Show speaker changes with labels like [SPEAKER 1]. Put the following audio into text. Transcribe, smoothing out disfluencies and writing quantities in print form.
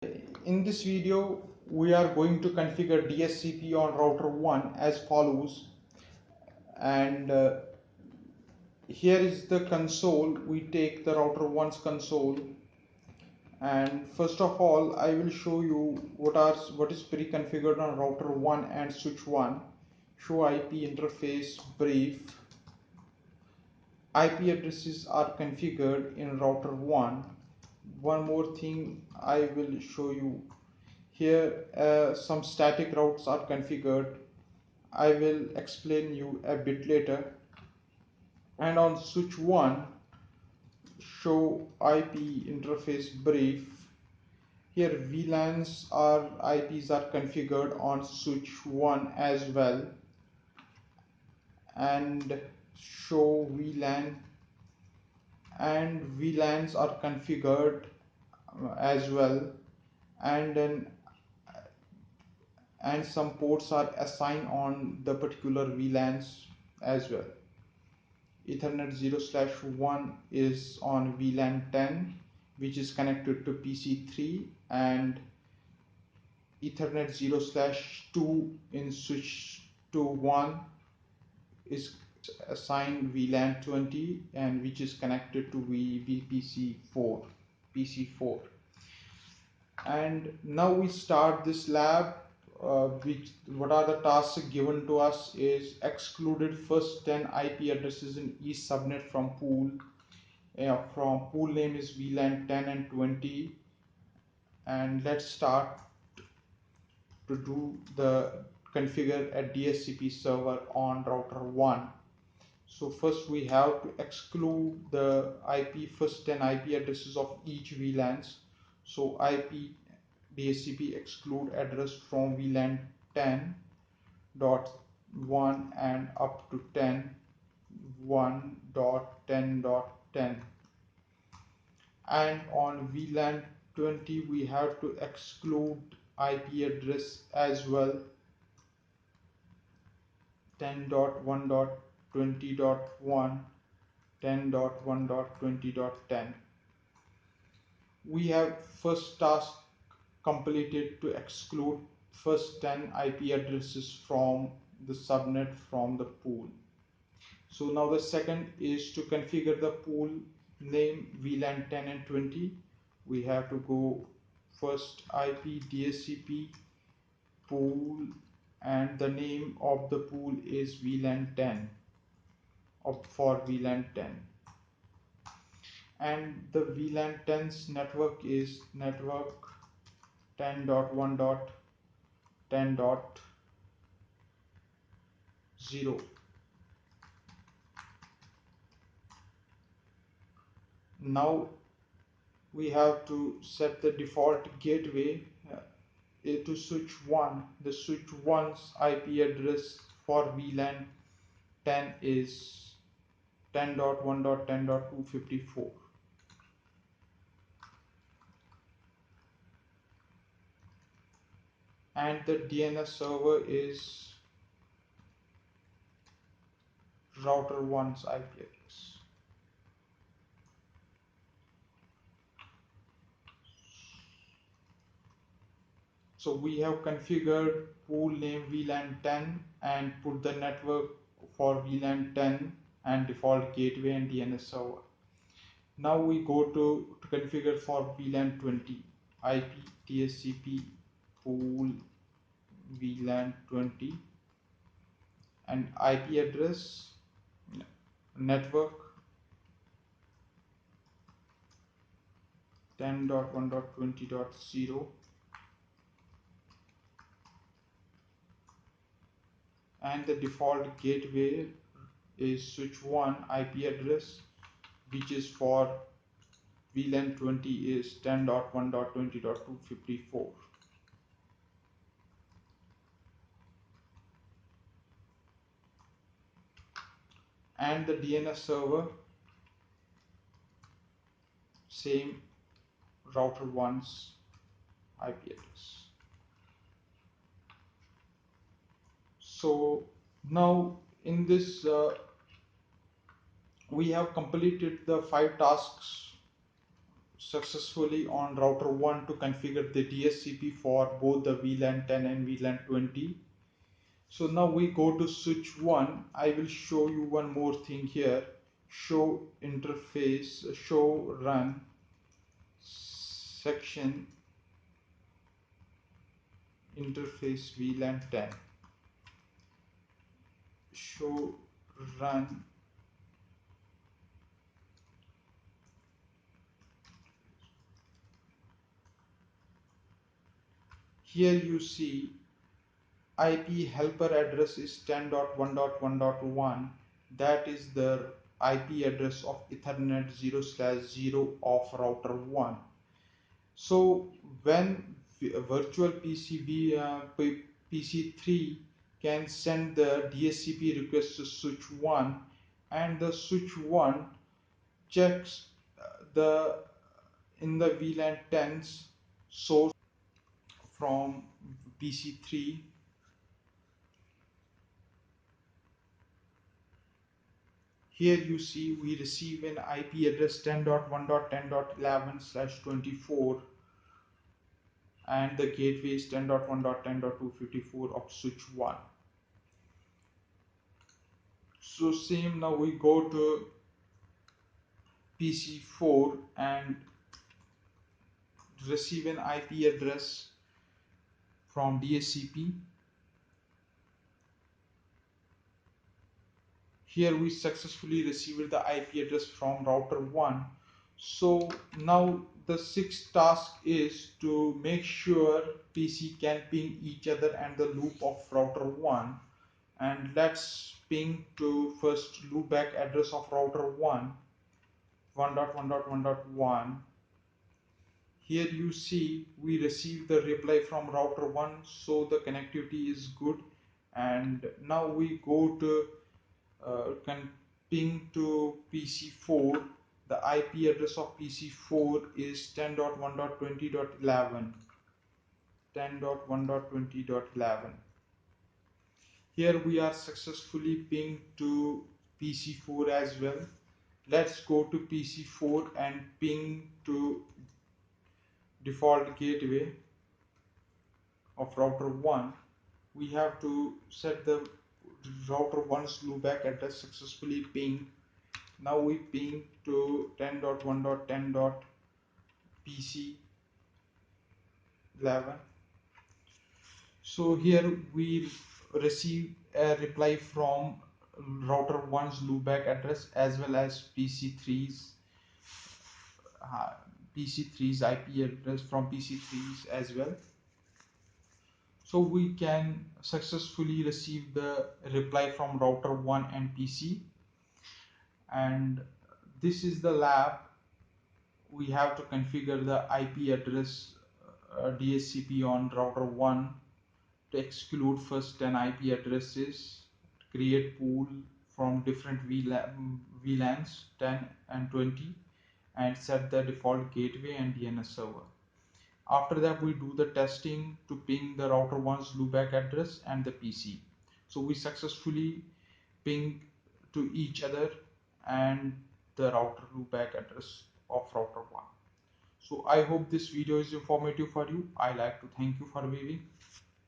[SPEAKER 1] In this video, we are going to configure DHCP on router 1 as follows. And here is the console. We take the router 1's console, and first of all I will show you what is pre-configured on router 1 and switch 1. Show IP interface brief. IP addresses are configured in router 1. One more thing I will show you here. Some static routes are configured. I will explain you a bit later. And on switch 1, show IP interface brief. Here VLANs or IPs are configured on switch 1 as well, and show VLAN, and VLANs are configured as well, and some ports are assigned on the particular VLANs as well. Ethernet 0/1 is on VLAN 10, which is connected to PC3, and Ethernet 0/2 in switch to 1 is assigned VLAN 20, and which is connected to PC4. And now we start this lab. What are the tasks given to us is excluded first 10 IP addresses in each subnet from pool. From pool name is VLAN 10 and 20, and let's start to do the configure a DHCP server on router 1. So first we have to exclude the first 10 IP addresses of each VLANs. So IP DHCP exclude address from VLAN 10.1 and up to 10.1.10.10, and on VLAN 20 we have to exclude IP address as well, 10.1.20.1, 10.1.20.10. We have first task completed to exclude first 10 IP addresses from the subnet from the pool. So now the second is to configure the pool name VLAN 10 and 20. We have to go first IP DHCP pool, and the name of the pool is VLAN 10 for VLAN 10, and the VLAN 10's network is network 10.1.10.0. Now we have to set the default gateway to switch 1. The switch 1's IP address for VLAN 10 is 10.1.10.254. And the DNS server is router 1's IP address. So we have configured pool name VLAN 10 and put the network for VLAN 10 and default gateway and DNS server. Now we go to configure for VLAN 20, IP DHCP pool VLAN 20, and IP address network 10.1.20.0, and the default gateway is switch 1 IP address, which is for VLAN 20 is 10.1.20.254. And the DNS server, same router 1's IP address. So now in this we have completed the 5 tasks successfully on router 1 to configure the DHCP for both the VLAN 10 and VLAN 20. So now we go to switch 1. I will show you one more thing here. Show interface, show run section interface VLAN 10. Show run here you see IP helper address is 10.1.1.1. That is the IP address of Ethernet 0/0 of router 1. So when virtual PC3 can send the DHCP request to switch 1, and the switch 1 checks the in the VLAN 10's source from PC3. Here you see we receive an IP address 10.1.10.11/24 and the gateway is 10.1.10.254 of switch 1. So same, now we go to PC4 and receive an IP address from DHCP. Here we successfully received the IP address from router 1. So now the sixth task is to make sure PC can ping each other and the loop of router 1. And let's ping to first loopback address of router 1, 1.1.1.1. Here you see we receive the reply from router 1, so the connectivity is good. And now we go to can ping to PC4. The IP address of PC4 is 10.1.20.11. 10.1.20.11. Here we are successfully pinged to PC4 as well. Let's go to PC4 and ping to default gateway of router 1. We have to set the router 1's loopback address successfully ping. Now we ping to 10.1.10.PC11. So here we receive a reply from router 1's loopback address as well as PC3's IP address from PC3's as well. So we can successfully receive the reply from router 1 and PC. And this is the lab. We have to configure the IP address DHCP on router 1 to exclude first 10 IP addresses, create pool from different VLANs 10 and 20, and set the default gateway and DNS server. After that we do the testing to ping the router 1's loopback address and the PC. So we successfully ping to each other and the router loopback address of router 1. So I hope this video is informative for you. I like to thank you for viewing.